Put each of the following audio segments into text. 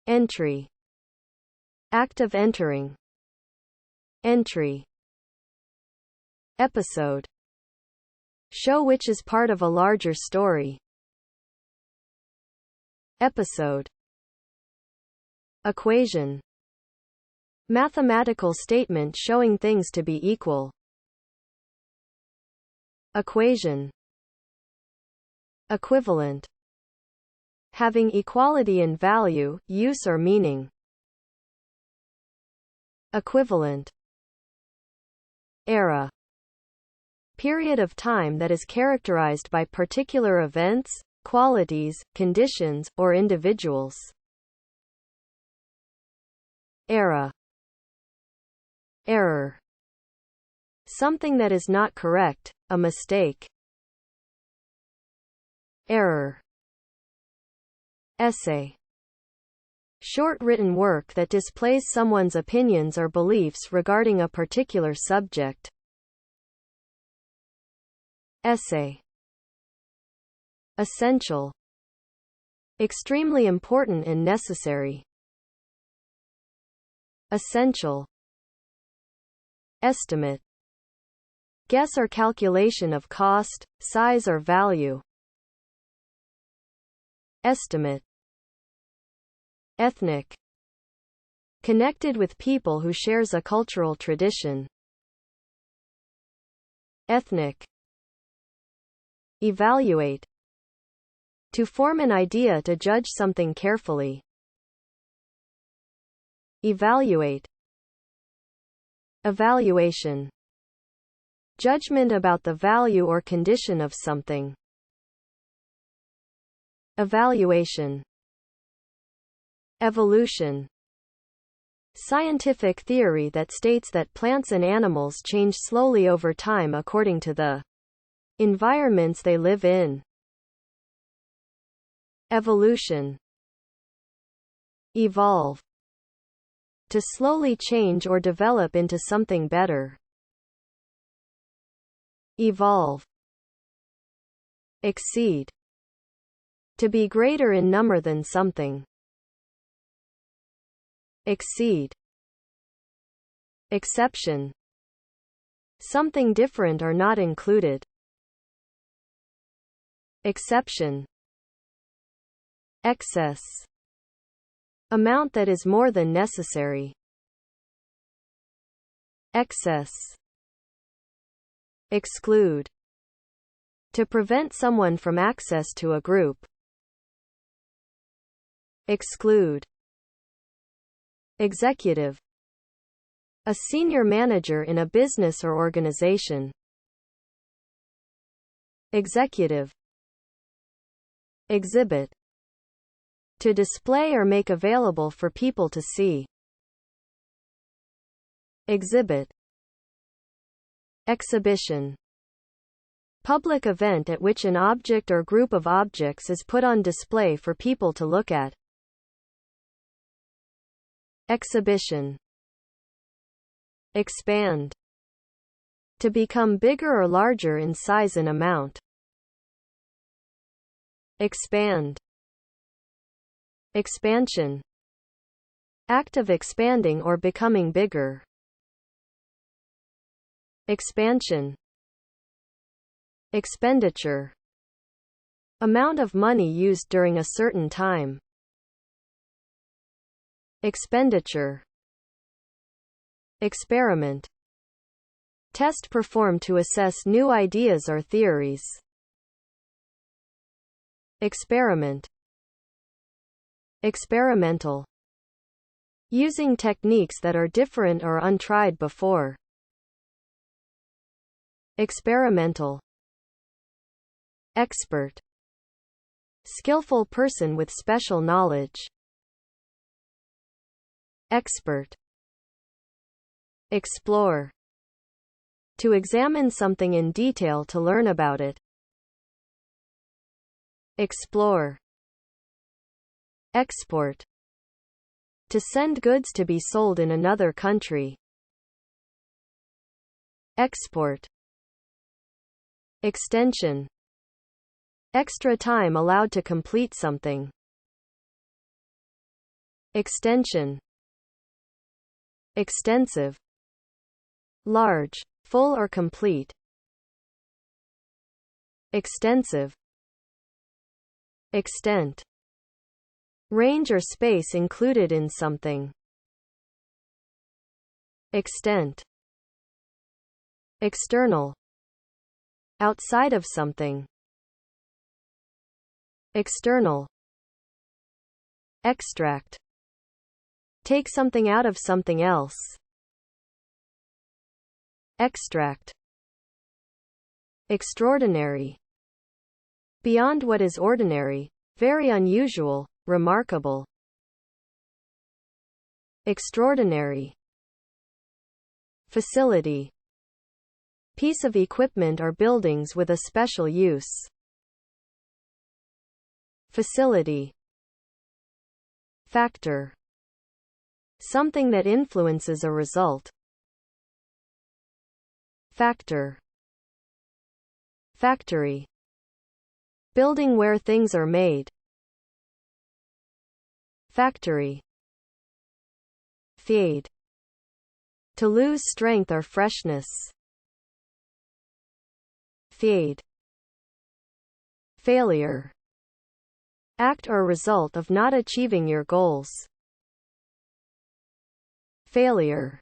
Entry. Act of entering. Entry. Episode. Show which is part of a larger story. Episode. Equation. Mathematical statement showing things to be equal. Equation. Equivalent. Having equality in value, use or meaning. Equivalent. Era. Period of time that is characterized by particular events, qualities, conditions, or individuals. Era. Error. Something that is not correct, a mistake. Error. Essay. Short written work that displays someone's opinions or beliefs regarding a particular subject. Essay. Essential. Extremely important and necessary. Essential. Estimate. Guess or calculation of cost, size or value. Estimate. Ethnic. Connected with people who shares a cultural tradition. Ethnic. Evaluate. To form an idea, to judge something carefully. Evaluate. Evaluation. Judgment about the value or condition of something. Evaluation. Evolution. Scientific theory that states that plants and animals change slowly over time according to the environments they live in. Evolution. Evolve. To slowly change or develop into something better. Evolve. Exceed. To be greater in number than something. Exceed. Exception. Something different or not included. Exception. Excess. Amount that is more than necessary. Excess. Exclude. To prevent someone from access to a group. Exclude. Executive. A senior manager in a business or organization. Executive. Exhibit. To display or make available for people to see. Exhibit. Exhibition. Public event at which an object or group of objects is put on display for people to look at. Exhibition. Expand. To become bigger or larger in size and amount. Expand. Expansion. Act of expanding or becoming bigger. Expansion. Expenditure. Amount of money used during a certain time. Expenditure. Experiment. Test performed to assess new ideas or theories. Experiment. Experimental. Using techniques that are different or untried before. Experimental. Expert. Skillful person with special knowledge. Expert. Explore. To examine something in detail to learn about it. Explore. Export. To send goods to be sold in another country. Export. Extension. Extra time allowed to complete something. extension, extensive, large, full or complete, extensive, extent, range or space included in something, extent, external, outside of something, external, extract, take something out of something else, extract, extraordinary, beyond what is ordinary, very unusual, remarkable, extraordinary, facility, piece of equipment or buildings with a special use, facility, factor, something that influences a result, factor, factory, building where things are made, factory, fade, to lose strength or freshness, fade, failure, act or result of not achieving your goals, failure,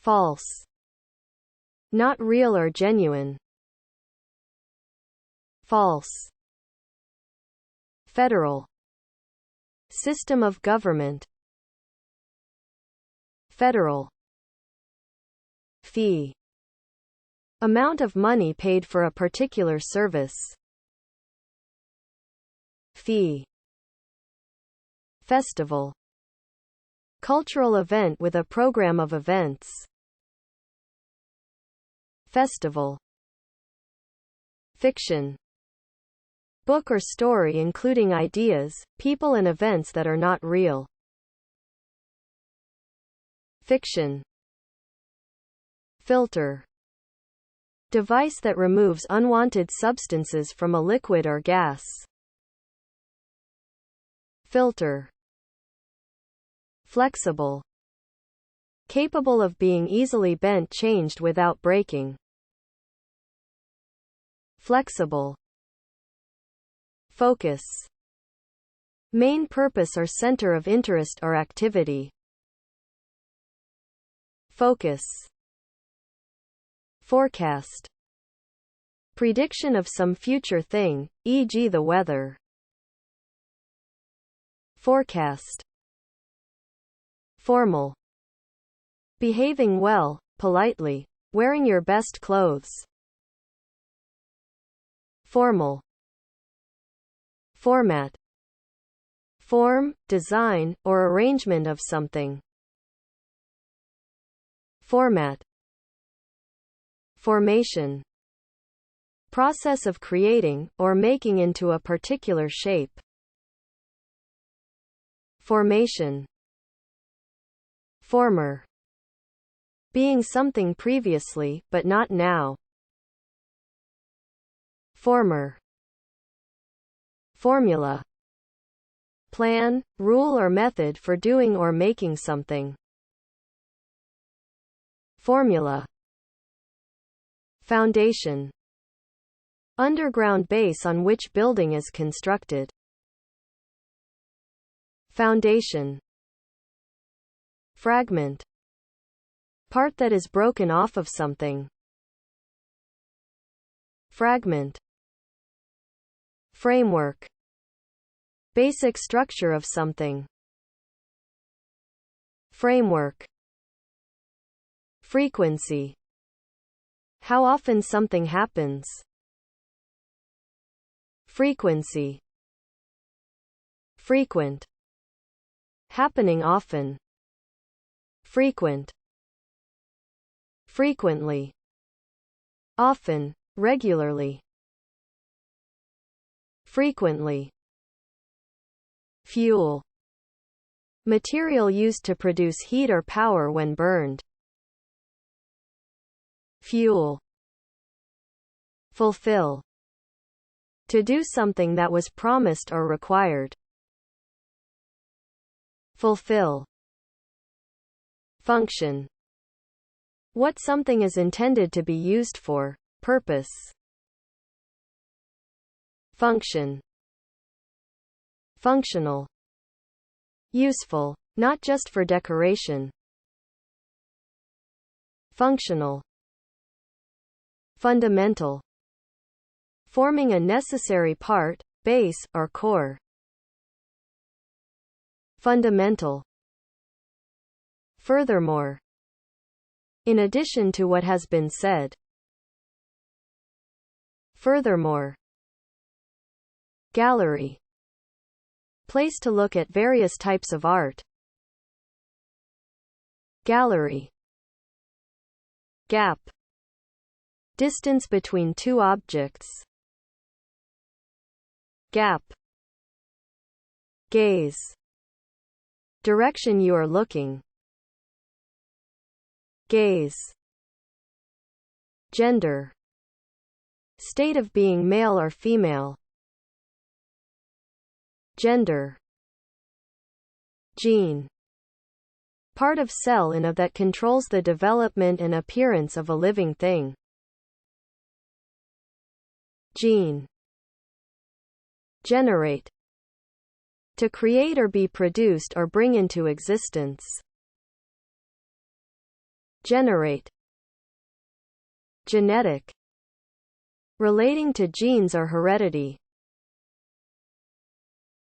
false, not real or genuine, false, federal, system of government, federal, fee, amount of money paid for a particular service, fee, festival, cultural event with a program of events, festival, fiction, book or story including ideas, people and events that are not real, fiction, filter, device that removes unwanted substances from a liquid or gas, filter, flexible, capable of being easily bent, changed without breaking, flexible, focus, main purpose or center of interest or activity, focus, forecast, prediction of some future thing, e.g. the weather, forecast, formal, behaving well, politely, wearing your best clothes, formal, format, form, design, or arrangement of something, format, formation, process of creating, or making into a particular shape, formation, former, being something previously, but not now, former, formula, plan, rule or method for doing or making something, formula, foundation, underground base on which building is constructed, foundation, fragment, part that is broken off of something, fragment, framework, basic structure of something, framework, frequency, how often something happens, frequency, frequent, happening often, frequent, frequently, often, regularly, frequently, fuel, material used to produce heat or power when burned, fuel, fulfill, to do something that was promised or required, fulfill, function. What something is intended to be used for, purpose. Function, functional, useful, not just for decoration. Functional, fundamental, forming a necessary part, base, or core. Fundamental. Furthermore, in addition to what has been said. Furthermore. Gallery. Place to look at various types of art. Gallery. Gap. Distance between two objects. Gap. Gaze. Direction you are looking. Gaze. Gender. State of being male or female. Gender. Gene. Part of cell in a that controls the development and appearance of a living thing. Gene. Generate. To create or be produced or bring into existence. Generate. Genetic. Relating to genes or heredity.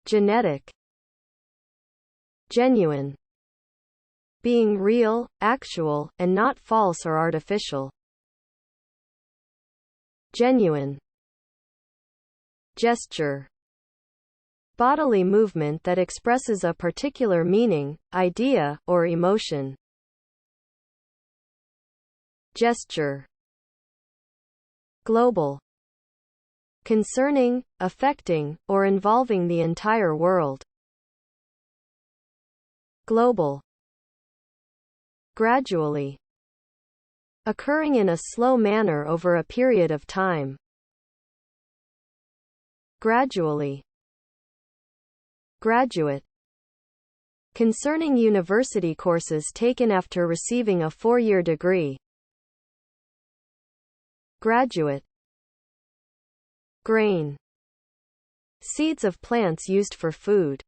Genetic. Genuine. Being real, actual, and not false or artificial. Genuine. Gesture. Bodily movement that expresses a particular meaning, idea, or emotion. Gesture. Global. Concerning, affecting, or involving the entire world. Global. Gradually. Occurring in a slow manner over a period of time. Gradually. Graduate. Concerning university courses taken after receiving a 4-year degree. Graduate. Grain. Seeds of plants used for food.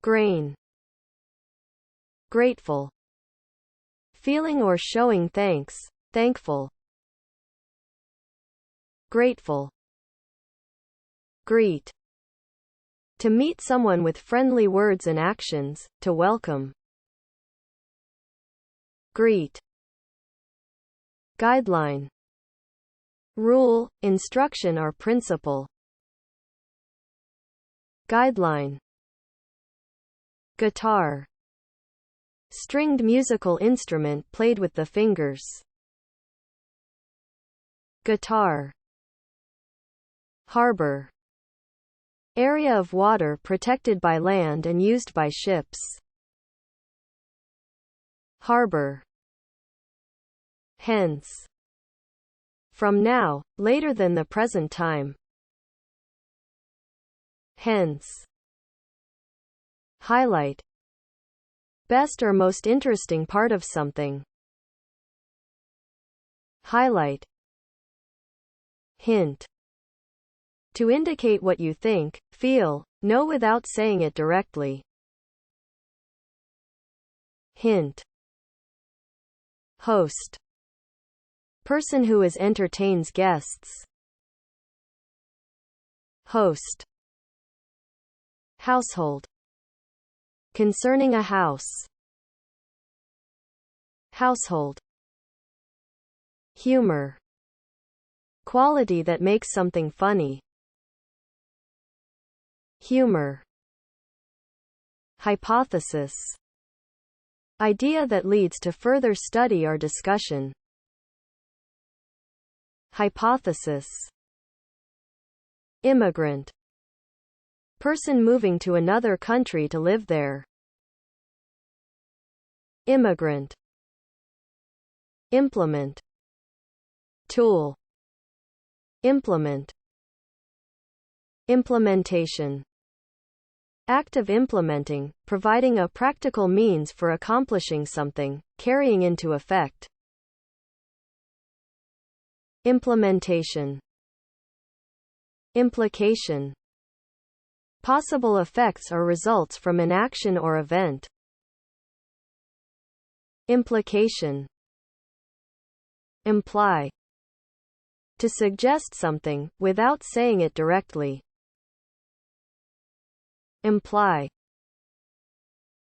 Grain. Grateful. Feeling or showing thanks, thankful. Grateful. Greet. To meet someone with friendly words and actions, to welcome. Greet. Guideline. Rule, instruction or principle. Guideline. Guitar. Stringed musical instrument played with the fingers. Guitar. Harbor. Area of water protected by land and used by ships. Harbor. Hence. From now, later than the present time. Hence. Highlight. Best or most interesting part of something. Highlight. Hint. To indicate what you think, feel, know without saying it directly. Hint. Host. Person who entertains guests. Host. Household. Concerning a house. Household. Humor. Quality that makes something funny. Humor. Hypothesis. Idea that leads to further study or discussion. Hypothesis. Immigrant. Person moving to another country to live there. Immigrant. Implement. Tool. Implement. Implementation. Act of implementing, providing a practical means for accomplishing something, carrying into effect. Implementation. Implication. Possible effects or results from an action or event. Implication. Imply. To suggest something, without saying it directly. Imply.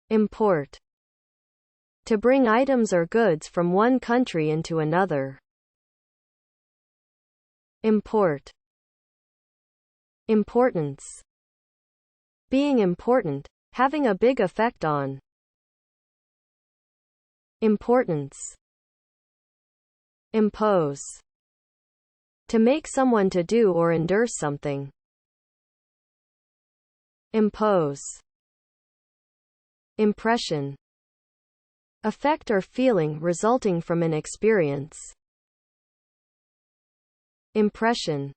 Import. To bring items or goods from one country into another. Import. Importance. Being important, having a big effect on. Importance. Impose. To make someone to do or endure something. Impose. Impression. Effect or feeling resulting from an experience. Impression.